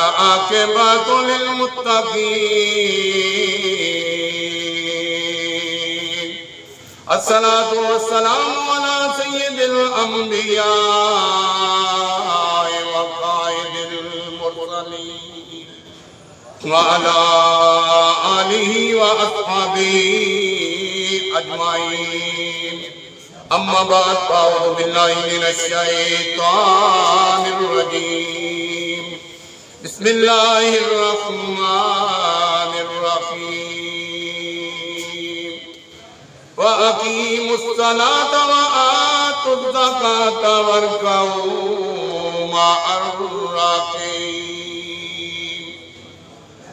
والعاقبۃ للمتقین الصلاۃ والسلام علی سید الانبیاء وقائد المرسلین وعلی آلہ واصحابہ اجمعین اما بعد فاعوذ باللہ من الشیطان الرجیم بسم اللہ الرحمن الرحیم وَأَقِيمُوا الصَّلَاةَ وَآتُوا الزَّكَاةَ وَارْكَعُوا مَعَ الرَّاكِعِينَ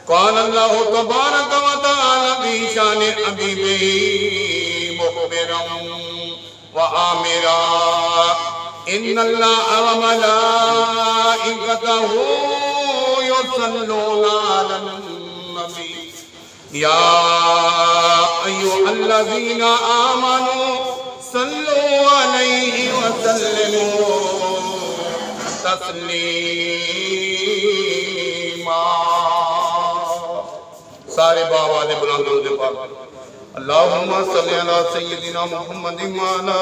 قال اللہ تبارک وتعالی فی شان حبیبہ مخبرا وآمرا ان اللہ وملائکتہ یصلون علی النبی یا ایھا الذین آمنوا صلوا علیہ وسلموا تسلیما سارے بابا نے بلند درود پاک اللہم صلی علی سیدنا محمد وعلی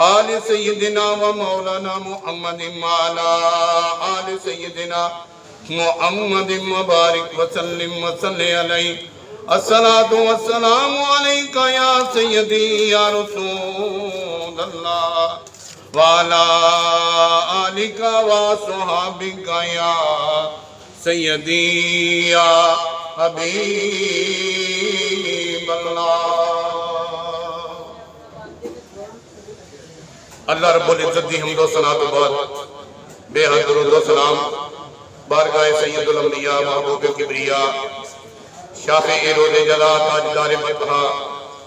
آل سیدنا و مولانا محمد وعلی آل سیدنا محمد مبارک وسلم وصلی علیہ الصلاۃ والسلام علیکہ یا سیدی یا رسول اللہ وعلی آلکہ وصحابکہ یا سیدی یا حبیب اللہ اللہ رب العزت دی حمد و ثنا تو بعد بے حد درود و سلام بارگاہ سید الانبیاء محبوب کبریا شافع روز جلا تاجدار مدحہ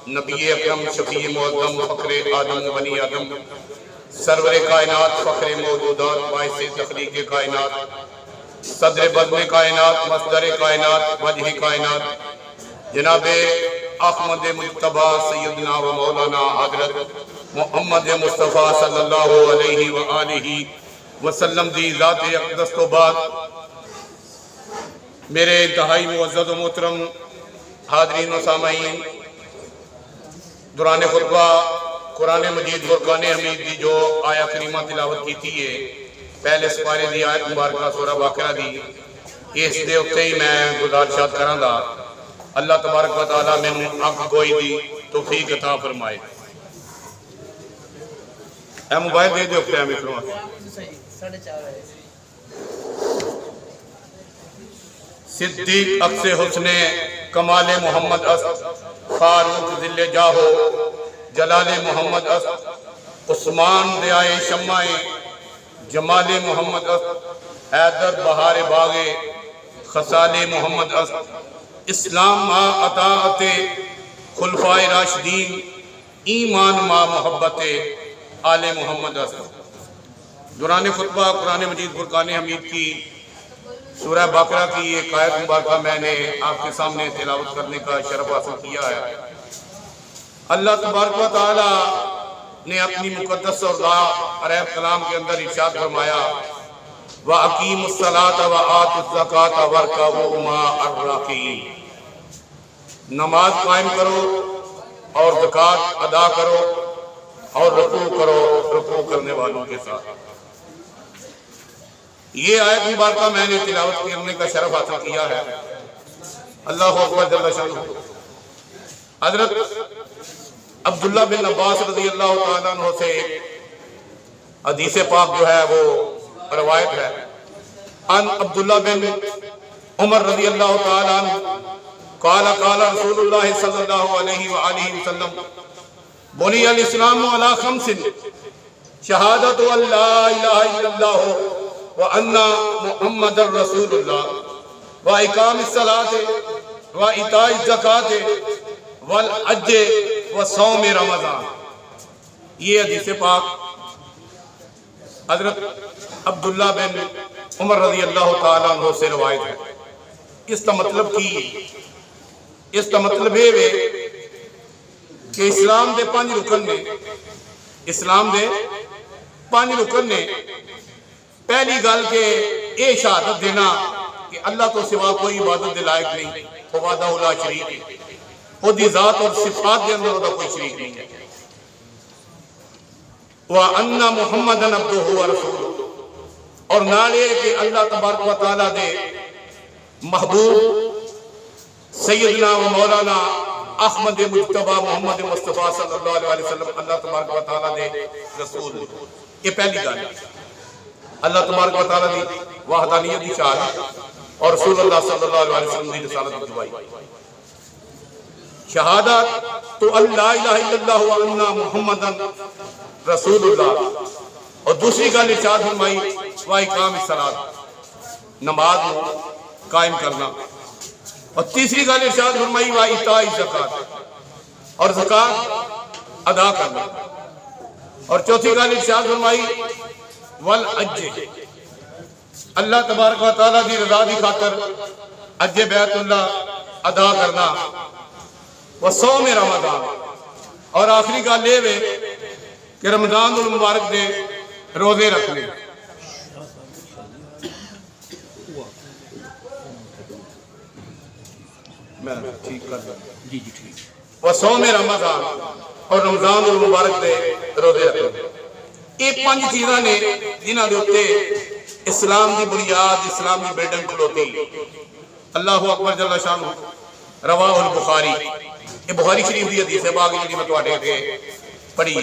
نبی اکرم شفیع معظم فخر آدم و بنی آدم سرور کائنات فخر موجودات باعث تخلیق کائنات صدر بزم کائنات مصدر کائنات وجہ کائنات جناب احمد مجتبیٰ سیدنا و مولانا حضرت محمد مصطفیٰ صلی اللہ علیہ وآلہ وسلم دی ذات اقدس تو بعد میرے انتہائی معزز و محترم حاضرین و سامعین دوران خطبہ قرآن مجید فرقان حمید دی جو آیہ کریمہ تلاوت کی تھی پہلے سپارے دی آیت مبارکہ سورہ باقرہ دی اس دے اکتے ہی میں گزارشات کراں گا اللہ تبارک و تعالیٰ میں حق گوئی دی توفیق عطا فرمائے اے موبائل دے اکتے ہیں مکروں صدیق اقص حسن کمال محمد است فاروق ذل جاہو جلال محمد است عثمان دیائے شمع جمال محمد است حیدر بہار باغ خصال محمد است اسلام ما اطاعت خلفائے راشدین ایمان ما محبت آل محمد است دوران خطبہ قرآن مجید فرقان حمید کی سورہ باقرہ کی ایک آیت مبارکہ میں نے آپ کے سامنے تلاوت کرنے کا شرف حاصل کیا ہے اللہ تبارک و تعالی نے اپنی مقدس اور عریب کلام کے اندر ارشاد فرمایا وَأَقِيمُوا الصَّلَاةَ وَآتُوا الزَّكَاةَ وَارْكَعُوا مَعَ الرَّاكِعِينَ نماز قائم کرو اور زکوٰۃ ادا کرو اور رکوع کرو رکوع کرنے والوں کے ساتھ یہ آیت مبارکہ میں نے تلاوت کرنے کا شرف حاصل کیا ہے اللہ اکبر جل شانہ حضرت عبداللہ بن عباس رضی اللہ تعالیٰ عنہ سے حدیث پاک جو ہے وہ روایت ہے ان عبداللہ بن عمر رضی اللہ تعالیٰ عنہ قال قال رسول اللہ صلی اللہ علیہ وآلہ وسلم بنی الاسلام علی خمس شہادت ان لا الہ الا اللہ وَأَنَّ مُحَمَّدَ الرَّسُولُ اللَّهِ وَإِقَامِ الصَّلَاةِ وَإِيتَاءِ الزَّكَاةِ وَالْحَجِّ وَصَوْمِ رمضان یہ حدیث پاک حضرت عبداللہ بن عمر رضی اللہ تعالیٰ عنہ سے روایت ہے اس کا مطلب ہے کہ اسلام دے پانچ رکن نے پہلی گل کہ اے شہادت دینا کہ اللہ تو سوا کوئی عبادت دے لائق نہیں، وہ وحدہ لا شریک ہے، وہ دی ذات اور صفات کے اندر وہ کوئی شریک نہیں ہے، وَأَنَّ مُحَمَّدًا عَبْدُهُ وَرَسُولُهُ، اور نالے کہ اللہ تبارک و تعالیٰ دے محبوب سیدنا و مولانا احمد مجتبہ محمد مصطفیٰ صلی اللہ علیہ وسلم اللہ تبارک و تعالیٰ دے رسول، یہ پہلی گل ہے۔ اللہ تبارک و تعالیٰ دی وحدانیت دی شہادت اور رسول اللہ صلی اللہ علیہ وسلم دی رسالت دی گواہی، شہادت تو اللہ الہ الا اللہ وَأَنَّ مُحَمَّدًا رسول اللہ، اور دوسری گل ارشاد فرمائی وَإِقَامِ الصَّلَاۃ، نماز کو قائم کرنا، اور تیسری گل ارشاد فرمائی وَإِيتَاءِ الزَّکَاۃ، اور زکوٰۃ ادا کرنا، اور چوتھی گل ارشاد فرمائی وَالْحَجِّ، اللہ تبارک و تعالیٰ دی رضا دی خاطر حج بیت اللہ ادا کرنا، وصوم رمضان، اور آخری گل یہ ہے کہ رمضان المبارک دے روزے رکھنے، وصوم رمضان اور رمضان المبارک دے روزے رکھنے، یہ پانچ چیزاں نے جنہاں دے اتے اسلام دی بنیاد، اسلام دی بلڈنگ کھلوتی۔ اللہ اکبر جل شانہ، رواہ البخاری، یہ بخاری شریف دی حدیث ہے، باقی جڑی میں تواڈے اگے پڑھی ہے۔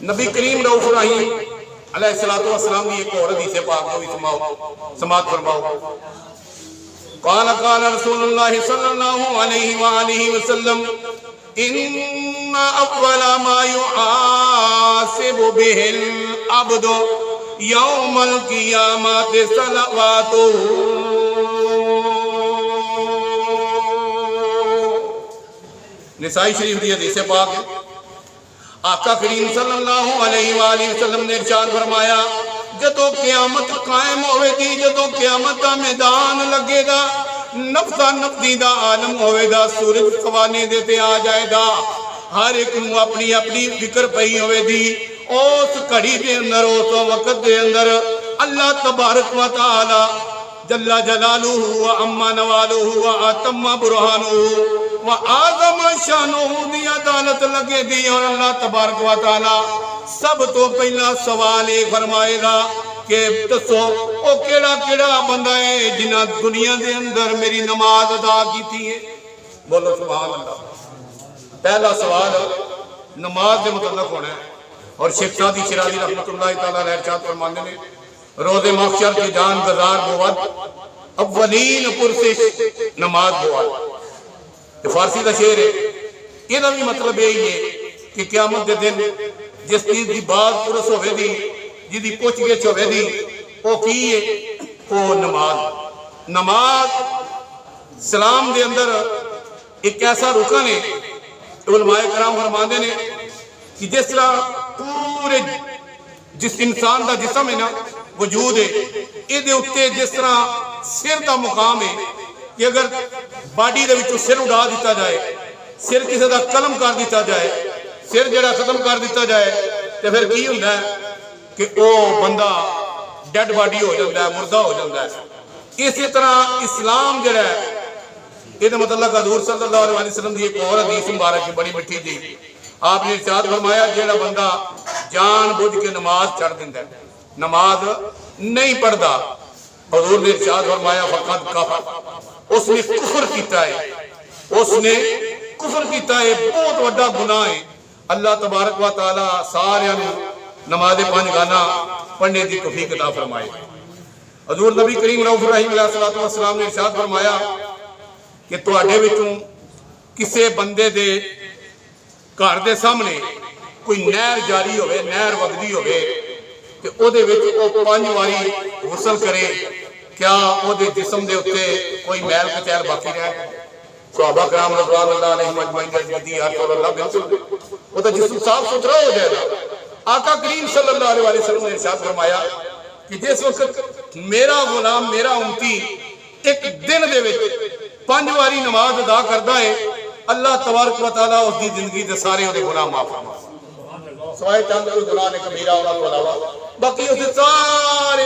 نبی کریم رؤوف رحیم علیہ السلام دی ایک اور حدیث پاک کو بھی سماعت فرماؤ۔ قال قال رسول اللہ صلی اللہ علیہ وآلہ وسلم ان اول ما يحاسب به العبد یوم القیامت صلواتہ، نسائی شریف دی حدیث پاک ہے۔ آقا کریم صلی اللہ علیہ وآلہ وسلم نے ارشاد فرمایا جدو قیامت قائم ہوئے دی، جدو قیامت دا میدان لگے گا، نفسا نفسی دا عالم ہوئے گا، سورج خوانے دیتے آ جائے گا، ہر ایک نو اپنی اپنی فکر پئی ہوئے دی، اس کڑی دے اندر، اس وقت دے اندر اللہ تبارک و تعالی جل جلالہ و اما نوالہ و اتم برہانہ و آزم شانہ دی عدالت لگے دی، اور اللہ تبارک و تعالی سب تو پہلا سوال ایک فرمائے گا کہ دسو او کیڑا کیڑا بندہ ہے جنہاں دنیا دے اندر میری نماز ادا کی تھی ہے؟ بولو سبحان اللہ۔ پہلا سوال نماز دے متعلق ہونا ہے، اور شیخ سعدی شیرازی رحمۃ اللہ تعالیٰ علیہ ارشاد فرماندے نے روز محشر کے جان گزار بود اولین پرسش نماز بود، یہ فارسی کا شعر ہے۔ یہ بھی مطلب یہی ہے کہ قیامت دے دن جس چیز دی بات پرس ہوئے دی، جدی پوچھ گچھ ہوئے دی، وہ کی ہے؟ وہ نماز۔ نماز اسلام دے اندر ایک ایسا رکن ہے، علماء کرام فرماندے نے کہ جس طرح پورے جس انسان دا جسم ہے نا، وجود ہے، یہ دے اتے جس طرح سر دا مقام ہے کہ اگر باڈی دے وچوں سر اڑا دیتا جائے، سر کسی دا قلم کر دیتا جائے، سر جڑا ختم کر دیتا جائے، تو پھر کی ہوتا ہے کہ وہ بندہ ڈیڈ باڈی ہو جاتا ہے، مردہ ہو جاتا ہے۔ اسی طرح اسلام جڑا ہے، یہ مطلب حضور صلی اللہ علیہ وسلم دی ایک اور حدیث مبارک ہے بڑی مٹھی جی، آپ نے ارشاد فرمایا جیڑا بندہ جان بوجھ کے نماز چھڑ دیندا ہے، نماز نہیں پڑھدا، حضور نے ارشاد فرمایا فقط کفر، اس نے کفر کیتا ہے، اس نے کفر کیتا ہے، بہت بڑا گناہ ہے۔ اللہ تبارک و تعالی سارے نماز پانچ گانا پڑھنے دی توفیق عطا فرمائے۔ حضور نبی کریم رؤوف رحیم علیہ السلام نے ارشاد فرمایا کہ تواڈے وچوں کسے بندے دے گھر دے سامنے کوئی نہر جاری ہوئے، نہر وگدی ہوئے، کہ او دے وچ او 5 واری غسل کرے، کیا او دے جسم دے اتے کوئی میل کچیل باقی رہے؟ صحابہ کرام رضوان اللہ علیہم اجمعین جدی یا رسول اللہ بالکل وہ تو جسم صاف ستھرا ہو جائے گا۔ آقا کریم صلی اللہ علیہ وسلم نے ارشاد فرمایا کہ جس وقت میرا غلام، میرا امتی ایک دن دے وچ 5 واری نماز ادا کردا ہے، اللہ تبارک و تعالیٰ اس دی زندگی دے سارے وہ گناہ معاف فرمائے، سوائے چند کوئی گناہ نے کبیرہ انہاں کو علاوہ، باقی اس دے سارے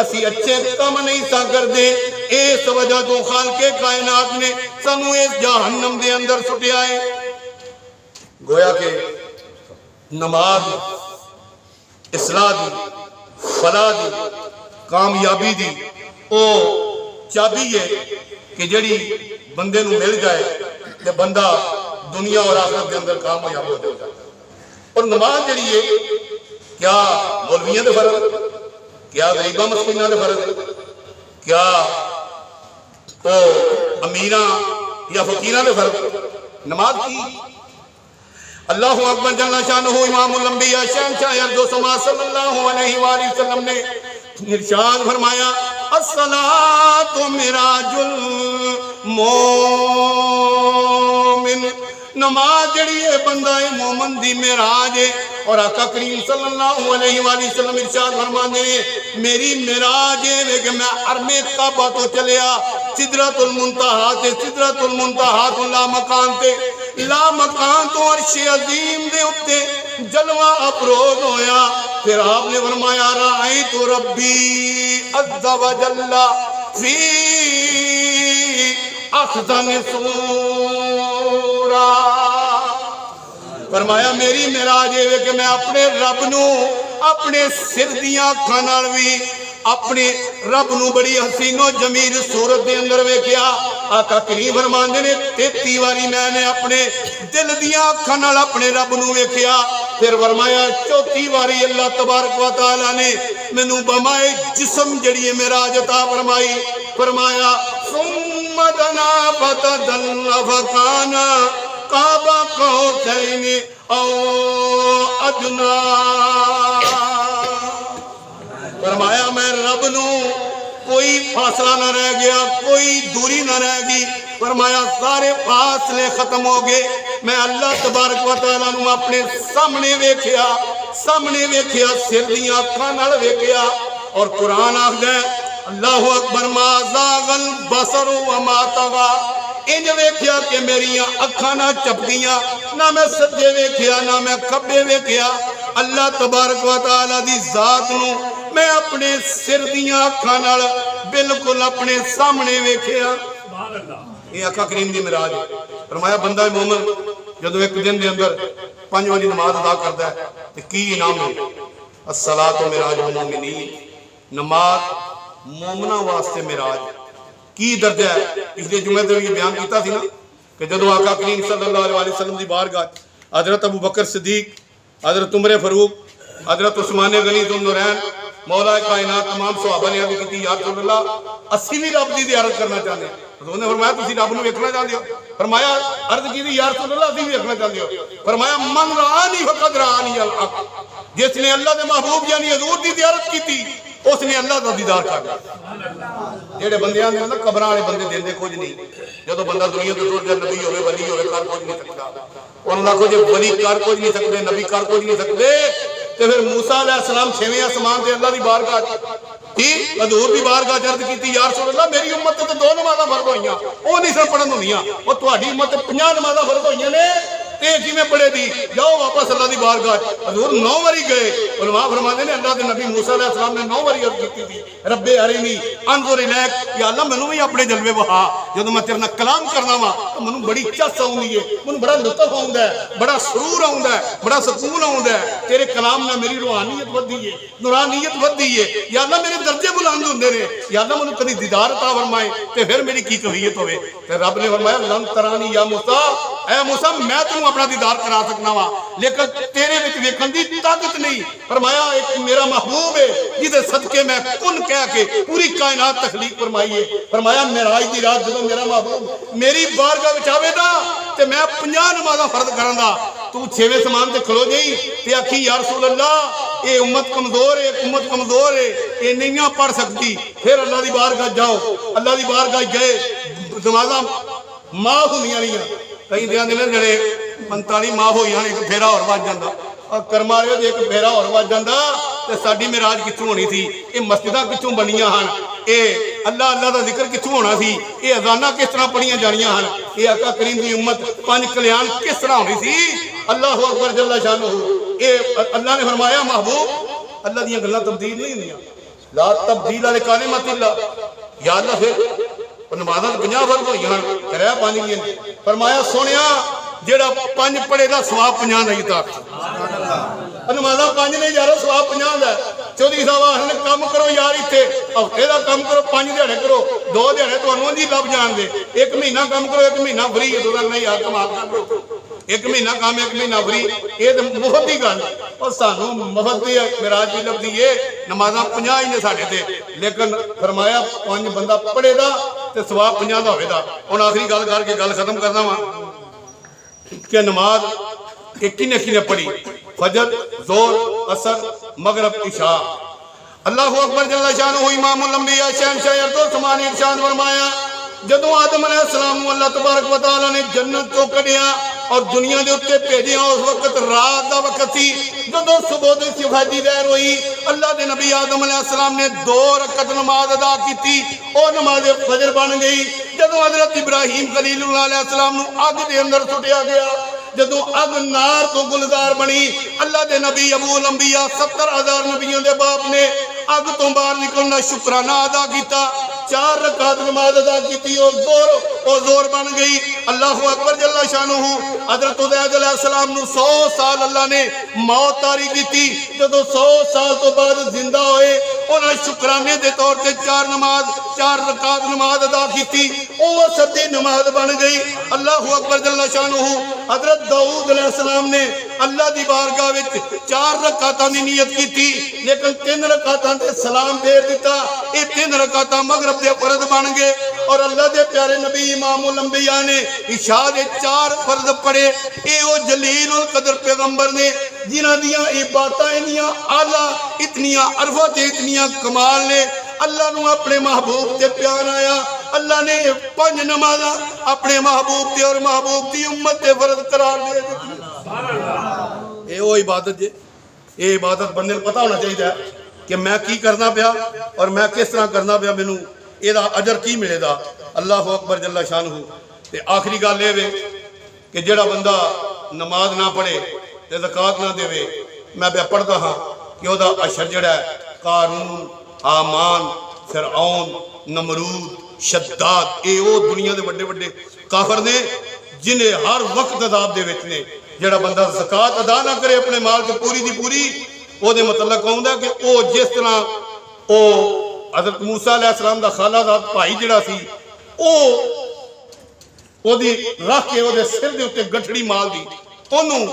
اسی اچھے کام نہیں سا کر دے، اس وجہ تو خالق کائنات نے سنو اس جہنم دے اندر سٹے آئے۔ گویا کہ نماز اصلاح دی، فلاح دی، کامیابی دی او چابی ہے کہ جڑی بندے نو مل جائے کہ بندہ دنیا اور آخرت کے اندر کامیاب ہو جائے۔ اور نماز جڑی ہے کیا مولویاں دے فرض، کیا غریباں مسکیناں دے فرض، کیا تو امیراں یا فقیراں دے فرض؟ نماز کی اللہ اکبر جل شانہ امام الانبیاء شہنشاہ ارض و سما صلی اللہ علیہ وآلہ وسلم نے ارشاد فرمایا الصلاۃ معراج المومن، نماز جڑی ہے بندہ مومن دی معراج ہے۔ اور آقا کریم صلی اللہ علیہ وآلہ وسلم ارشاد فرماتے ہیں میری معراج ہے کہ میں حرم کعبہ تو چلیا سدرۃ المنتہا تے سدرۃ المنتہا تو لا مکان تے لا مکان تو عرش عظیم دے اتے جلوہ افروز ہویا۔ پھر آپ نے فرمایا رأیت ربی عز و جل فی احسن صورہ، فرمایا میری معراج ہے کہ میں اپنے رب نو اپنے سر دیاں اکھاں نال وی اپنے رب نو بڑی حسین و جمیل صورت دے اندر ویکھیا۔ آقا کریم فرماندے نے 33 واری میں نے اپنے دل دیاں اکھاں نال اپنے رب نو ویکھیا۔ پھر فرمایا 34 واری اللہ تبارک و تعالی نے مینوں بمائے جسم جڑی معراج عطا فرمائی۔ فرمایا ثم دنا فتدل فکان کعبہ قوسین او ادنا، فرمایا میں رب نو کوئی فاصلہ نہ رہ گیا، کوئی دوری نہ رہ گی، فرمایا سارے فاصلے ختم ہو گئے، میں اللہ تبارک و تعالیٰ نو اپنے سامنے ویکھیا سر دیاں اکھاں نال ویکھیا۔ اور قرآن آکھدا ہے اللہ اکبر ما زاغ البصر وما طغى، انج ویکھیا کہ میریاں اکھاں نہ چپکیاں، نہ میں سجے ویکھیا نہ میں کھبے ویکھیا۔ اللہ تبارک و تعالیٰ دی ذات نو میں اپنے سر دیاں اکھاں نال بالکل اپنے سامنے ویکھیا۔ یہ آقا کریم دی معراج ہے۔ فرمایا بندہ مومن جدو ایک دن دے اندر 5 وقت نماز ادا کرتا ہے تو کی انعام ہے؟ الصلاۃ معراج المومنین، نماز مومنہ واسطے معراج کی درجہ ہے۔ پچھلے جمعے دن یہ بیان کیتا تھی نا کہ جدو آقا کریم صلی اللہ علیہ وسلم دی بارگاہ حضرت ابو بکر صدیق، حضرت عمر فاروق، حضرت عثمان غنی ذو النورین، مولا کائنات تمام صحابہ نے عرض کی یا رسول اللہ اسی بھی رب دی زیارت کرنا چاہتے ہیں۔ حضور نے فرمایا تسی رب نو ویکھنا چاہتے ہو؟ فرمایا عرض کی یا رسول اللہ اسی بھی ویکھنا چاہتے ہو؟ فرمایا من رآنی فقد رآنی الحق، جس نے اللہ دے محبوب یعنی حضور دی زیارت کی تھی اس نے اللہ دا دیدار کر لیا۔ جڑے بندیاں نے نا قبراں والے بندے دیندے کچھ نہیں، جدوں بندہ دنیا تے ٹر جائے نبی ہوے ولی ہوے کر کچھ نہیں سکدا، انہاں دا کوئی ولی کر کچھ نہیں سکدے، نبی کر کچھ نہیں سکدے۔ تے پھر موسیٰ علیہ السلام 6ویں آسمان تے اللہ دی بارگاہ کی حضور دی بارگاہ عرض کیتی یا رسول اللہ میری امت تے 2 نمازاں فرض ہوئیاں، او نہیں سن پڑھن ہوندیاں، او تہاڈی امت تے 50 نمازاں فرض ہوئیاں نے، تے کیویں پڑھے دی؟ جاؤ واپس اللہ دی بارگاہ۔ حضور 9 واری گئے، علماء فرماتے ہیں اللہ دے نبی موسیٰ علیہ السلام نے 9 واری عرض کی تھی رب ارنی انظر الیک، یا اللہ مینوں بھی اپنے جلوے وہا، جدوں میں تیرے نال کلام کرنا وا تو مینوں بڑی چس آوندی ہے، مینوں بڑا لطف آوندا ہے، بڑا سرور آوندا ہے، بڑا سکون آوندا ہے، تیرے کلام نال میری روحانیت ودی ہے، نورانیت ودی ہے، یا اللہ میرے درجے بلند ہوندے نے، یا اللہ مینوں کبھی دیدار عطا فرمائے تے پھر میری کی کیفیت ہوے۔ تے رب نے فرمایا لن ترانی یا موسیٰ، اے موسیٰ میں تینوں اپنا دیدار کرا سکنا وا لیکن تیرے وچ ویکھن دی طاقت نہیں۔ فرمایا ایک میرا محبوب ہے جہدے صدقے میں کن کہہ کے پوری کائنات تخلیق فرمائی ہے۔ فرمایا معراج دی رات جدوں میرا محبوب میری بارگاہ وچ آوے گا تے میں 50 نمازاں فرض کراں گا، تو 6ویں آسمان تے کھلو جائی تے آکھی یا رسول اللہ اے امت کمزور ہے، امت کمزور ہے، اے نہیں پڑھ سکتی۔ پھر اللہ دی بارگاہ جاؤ، اللہ دی بارگاہ گئے، نمازاں معاف ہوندیاں نہیں، کئی دیاں نے جڑے 45 معاف ہوئی ایک پھیرا اور وج جاندا، اور کرما رہے ایک پھیرا اور وج جاندا تے ساڈی معراج کتھوں ہونی تھی؟ اے مسجداں کتھوں بنیاں ہن؟ اے اللہ دا ذکر کتھوں ہونا سی؟ اے اذاناں کس طرح پڑھیاں جانیاں ہن؟ اے آقا کریم دی امت 5 کلیان کس طرح ہونی سی؟ اللہ اکبر جل شانہ۔ اے اللہ نے فرمایا محبوب اللہ دیاں گلاں تبدیل نہیں ہوندیاں، لا تبدیل لکلمات اللہ، یا اللہ پھر نمازاں 50 فرض ہوئی ہیں کریا پانی کی، فرمایا سونیا جیڑا 5 پڑھے دا ثواب 50 نہیں تھا، نمازاں 5 نہیں جا رہا ثواب 50 دا ہے۔ چودھری صاحب آخر کام کرو یار اتنے ہفتے کا کام کرو 5 دیہڑے کرو 2 دیہڑے تمہیں جی لب جان دے، 1 مہینہ کام کرو 1 مہینہ فری ہے، تو نہیں یار کمال کر لو 1 مہینہ کام 1 مہینہ فری، یہ تو مفت کی گل اور سانو مفت کی معراج بھی لبھی ہے، نمازاں 50 ہی نے ساڈے تے، لیکن فرمایا 5 بندہ پڑھے دا تے ثواب 50 دا ہوئے دا۔ ہن آخری گل کر کے گل ختم کرنا وا کہ نماز ایک ہی نے پڑھی، فجر، ظہر، عصر، مغرب، عشاء۔ اللہ اکبر جل شانہ امام الانبیاء شہنشاہ ارض و زمان ارشاد فرمایا جدوں آدم علیہ السلام اللہ تبارک و تعالی نے جنت تو کڈیا اور دنیا دے اوتے بھیجیا، اس وقت رات دا وقت سی، جدوں صبح دی سفیدی دیر ہوئی، اللہ دے نبی آدم علیہ السلام نے 2 رکعت نماز ادا کیتی، او نماز فجر بن گئی۔ جدوں حضرت ابراہیم خلیل اللہ علیہ السلام نو اگ دے اندر سٹیا گیا، جدوں اگ نار تو گلزار بنی، اللہ دے نبی ابو الانبیاء 70,000 نبیوں دے باپ نے اگ تو باہر نکلنا شکرانہ ادا کیتا، 4 رکعت نماز ادا کیتی اور زور بن گئی۔ اللہ اکبر جل شانہ حضرت عزیر علیہ السلام نو 100 سال اللہ نے موت طاری کیتی، جدوں 100 سال تو بعد زندہ ہوئے انہاں شکرانے دے طور تے 4 رکعت نماز ادا کیتی، او سدی نماز بن گئی۔ اللہ اکبر جل شانہ حضرت داؤد علیہ السلام نے اللہ دی بارگاہ وچ 4 رکعتاں دی نیت کیتی، لیکن 3 رکعتاں تے سلام پھیر دیتا، یہ 3 رکعتاں مغرب دے فرض بن گئے، اور اللہ دے پیارے نبی امام الانبیاء نے عشاء دے 4 فرض پڑھے۔ اے او جلیل القدر پیغمبر نے جنہاں دیاں عبادتاں انیاں اعلیٰ، اتنیاں عرفت، اتنیاں کمال نے، اللہ نو اپنے محبوب تے پیار آیا، اللہ نے 5 نمازاں اپنے محبوب تے اور محبوب دی امت تے فرض قرار دے دی۔ اے او عبادت جے، اے عبادت بندے نوں پتہ ہونا چاہیے کہ میں کی کرنا پیا اور میں کس طرح کرنا پیا، مینوں اے دا اجر کی ملے گا۔ اللہ اکبر جل شانہ۔ تے آخری گل اے وے کہ جڑا بندہ نماز نہ پڑھے تے زکات نہ دے، میں پیا پڑھدا ہاں کہ او دا اشر جڑا ہے قارون، حامان، فرعون، نمرود، شداد، اے او دنیا دے بڑے بڑے کافر نے جنہیں ہر وقت عذاب دے وچ نے۔ جڑا بندہ زکات ادا نہ کرے اپنے مال کی پوری دی پوری، او دے متعلق ہوندا کہ او جس طرح او حضرت موسیٰ علیہ السلام دا خالہ ذات بھائی جڑا سی، او دی رکھ کے او دے سر دے اتے گٹھڑی مال دی، انہوں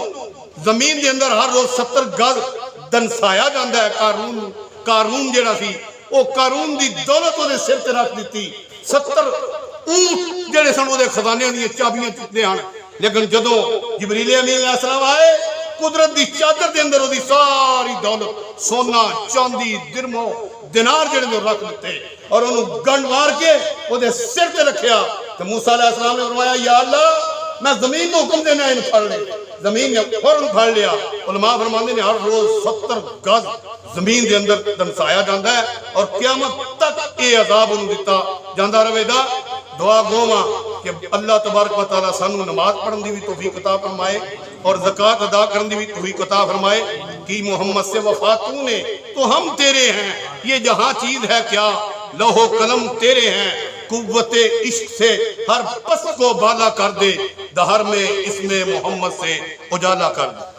زمین دے اندر ہر روز 70 گز دنسایا جاندا ہے۔ قارون جڑا سی او قارون دی دولت او دے سر تے رکھ دیتی، 70 اونٹ جڑے سن او دے خزانے دی چابیاں چکتے ہیں، لیکن جدوں جبریل امین علیہ السلام آئے قدرت دی چادر دے اندر او دی ساری دولت سونا، چاندی، درمو، دینار جڑے دے رکھ دیتے اور انہوں گنڈ مار کے او دے سر تے رکھیا۔ تو موسیٰ علیہ السلام نے فرمایا یا اللہ میں زمین کو حکم دینا ان پھڑ لے، زمین نے فوراً پھڑ لیا۔ علماء فرماندے نے ہر روز 70 گز زمین دے اندر دنسایا جاندا ہے اور قیامت تک یہ عذاب انہوں دیتا جاندا رہے گا۔ دعا گواں کہ اللہ تبارک و تعالیٰ سانو نماز پڑھن دی بھی توفیق عطا فرمائے اور زکوٰۃ ادا کرن دی بھی توفیق عطا فرمائے۔ کہ محمد سے وفا تو نے تو ہم تیرے ہیں، یہ جہاں چیز ہے کیا لوح و قلم تیرے ہیں، قوت عشق سے ہر پس کو بالا کر دے، دہر میں اس میں محمد سے اجالا کر دے۔